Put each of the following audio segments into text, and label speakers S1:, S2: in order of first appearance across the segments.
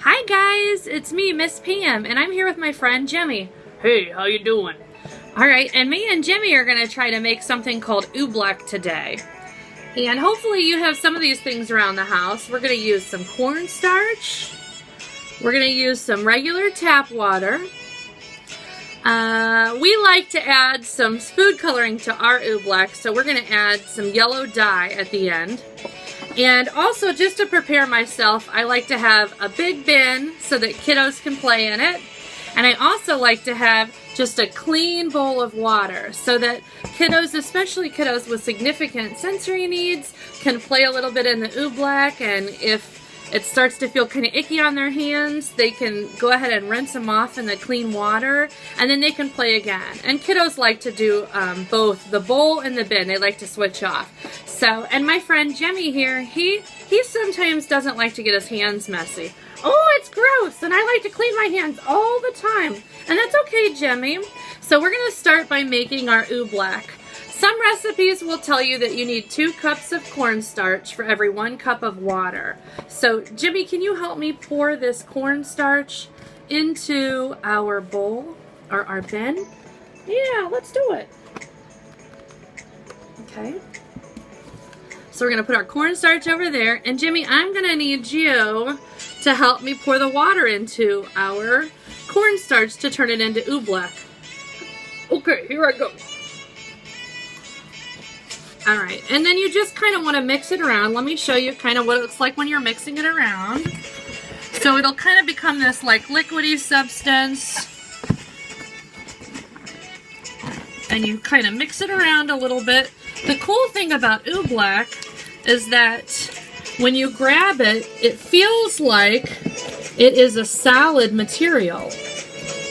S1: Hi guys, it's me, Miss Pam, and I'm here with my friend Jimmy.
S2: Hey, how you doing?
S1: Alright, and me and Jimmy are going to try to make something called Oobleck today. And hopefully you have some of these things around the house. We're going to use some cornstarch. We're going to use some regular tap water. We like to add some food coloring to our Oobleck, so we're going to add some yellow dye at the end. And also, just to prepare myself, I like to have a big bin so that kiddos can play in it. And I also like to have just a clean bowl of water so that kiddos, especially kiddos with significant sensory needs, can play a little bit in the Oobleck. And if it starts to feel kind of icky on their hands, they can go ahead and rinse them off in the clean water, and then they can play again. And kiddos like to do both the bowl and the bin. They like to switch off. So, and my friend Jimmy here, he sometimes doesn't like to get his hands messy. Oh, it's gross, and I like to clean my hands all the time. And that's okay, Jimmy. So we're going to start by making our Oobleck. Some recipes will tell you that you need 2 cups of cornstarch for every 1 cup of water. So, Jimmy, can you help me pour this cornstarch into our bowl, or our bin? Yeah, let's do it. Okay. So we're going to put our cornstarch over there. And Jimmy, I'm going to need you to help me pour the water into our cornstarch to turn it into Oobleck.
S2: Okay, here I go.
S1: Alright, and then you just kind of want to mix it around. Let me show you kind of what it looks like when you're mixing it around. So it'll kind of become this like liquidy substance. And you kind of mix it around a little bit. The cool thing about Oobleck is that when you grab it, it feels like it is a solid material.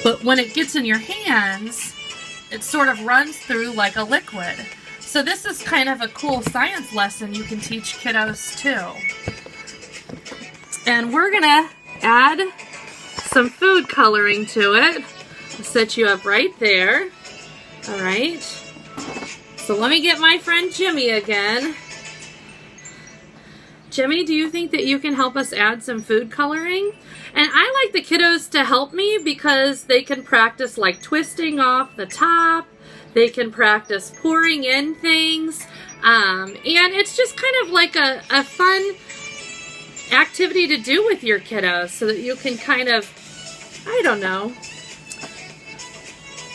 S1: But when it gets in your hands, it sort of runs through like a liquid. So this is kind of a cool science lesson you can teach kiddos too. And we're gonna add some food coloring to it. I'll set you up right there. All right. So let me get my friend Jimmy again. Jimmy, do you think that you can help us add some food coloring? And I like the kiddos to help me because they can practice like twisting off the top. They can practice pouring in things. And it's just kind of like a fun activity to do with your kiddos so that you can kind of, I don't know,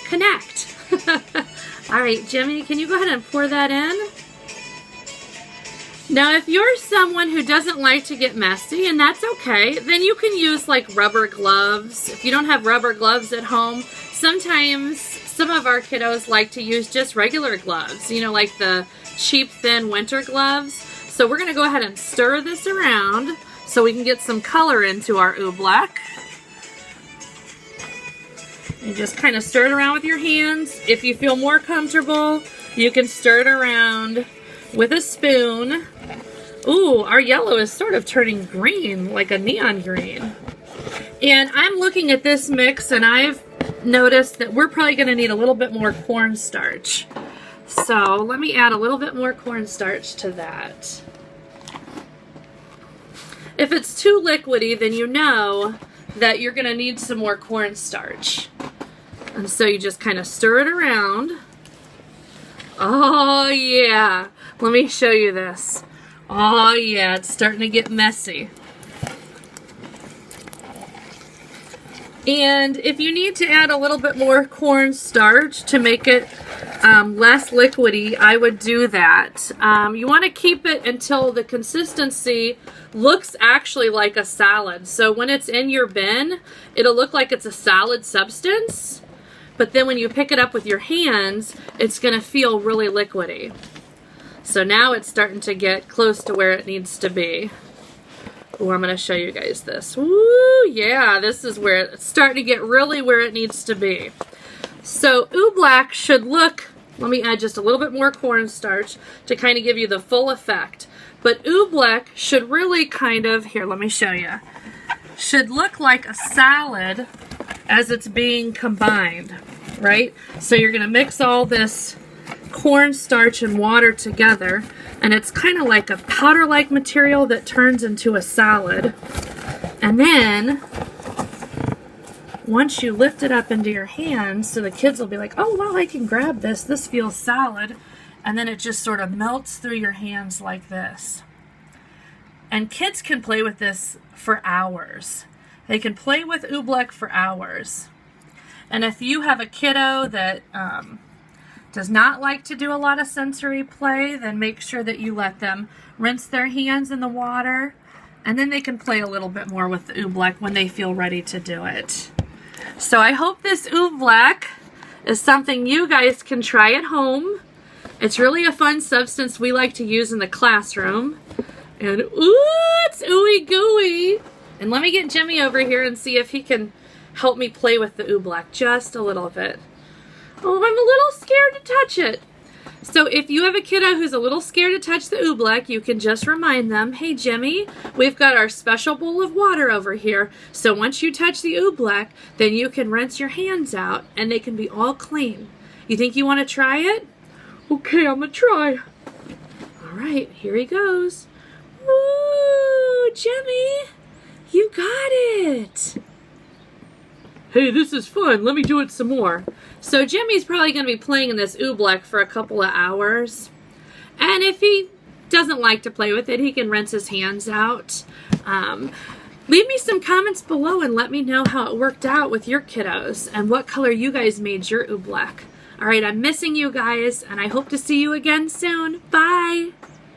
S1: connect. All right, Jimmy, can you go ahead and pour that in? Now, if you're someone who doesn't like to get messy, and that's okay, then you can use like rubber gloves. If you don't have rubber gloves at home, sometimes some of our kiddos like to use just regular gloves, you know, like the cheap, thin winter gloves. So we're going to go ahead and stir this around so we can get some color into our Oobleck. You just kind of stir it around with your hands. If you feel more comfortable, you can stir it around with a spoon. Ooh, our yellow is sort of turning green, like a neon green. And I'm looking at this mix and I've noticed that we're probably going to need a little bit more cornstarch. So let me add a little bit more cornstarch to that. If it's too liquidy, then you know that you're going to need some more cornstarch. And so you just kind of stir it around. Oh yeah, let me show you this. Oh yeah, it's starting to get messy. And if you need to add a little bit more cornstarch to make it less liquidy, I would do that. You want to keep it until the consistency looks actually like a solid. So when it's in your bin, it'll look like it's a solid substance. But then when you pick it up with your hands, it's going to feel really liquidy. So now it's starting to get close to where it needs to be. Oh, I'm going to show you guys this. Woo, yeah, this is where it's starting to get really where it needs to be. So Oobleck should look, let me add just a little bit more cornstarch to kind of give you the full effect. But Oobleck should really kind of, here, let me show you, should look like a salad as it's being combined, right? So you're going to mix all this cornstarch and water together, and it's kind of like a powder-like material that turns into a salad. And then once you lift it up into your hands, so the kids will be like, oh, wow, I can grab this. This feels solid. And then it just sort of melts through your hands like this. And kids can play with this for hours. They can play with Oobleck for hours. And if you have a kiddo that does not like to do a lot of sensory play, then make sure that you let them rinse their hands in the water, and then they can play a little bit more with the Oobleck when they feel ready to do it. So I hope this Oobleck is something you guys can try at home. It's really a fun substance we like to use in the classroom. And ooh, it's ooey gooey. And let me get Jimmy over here and see if he can help me play with the Oobleck just a little bit. Oh, I'm a little scared to touch it. So if you have a kiddo who's a little scared to touch the Oobleck, you can just remind them, hey Jimmy, we've got our special bowl of water over here. So once you touch the Oobleck, then you can rinse your hands out and they can be all clean. You think you want to try it?
S2: Okay, I'm gonna try.
S1: All right, here he goes. Woo, Jimmy, you got it.
S2: Hey, this is fun. Let me do it some more.
S1: So Jimmy's probably going to be playing in this Oobleck for a couple of hours. And if he doesn't like to play with it, he can rinse his hands out. Leave me some comments below and let me know how it worked out with your kiddos and what color you guys made your Oobleck. All right, I'm missing you guys, and I hope to see you again soon. Bye!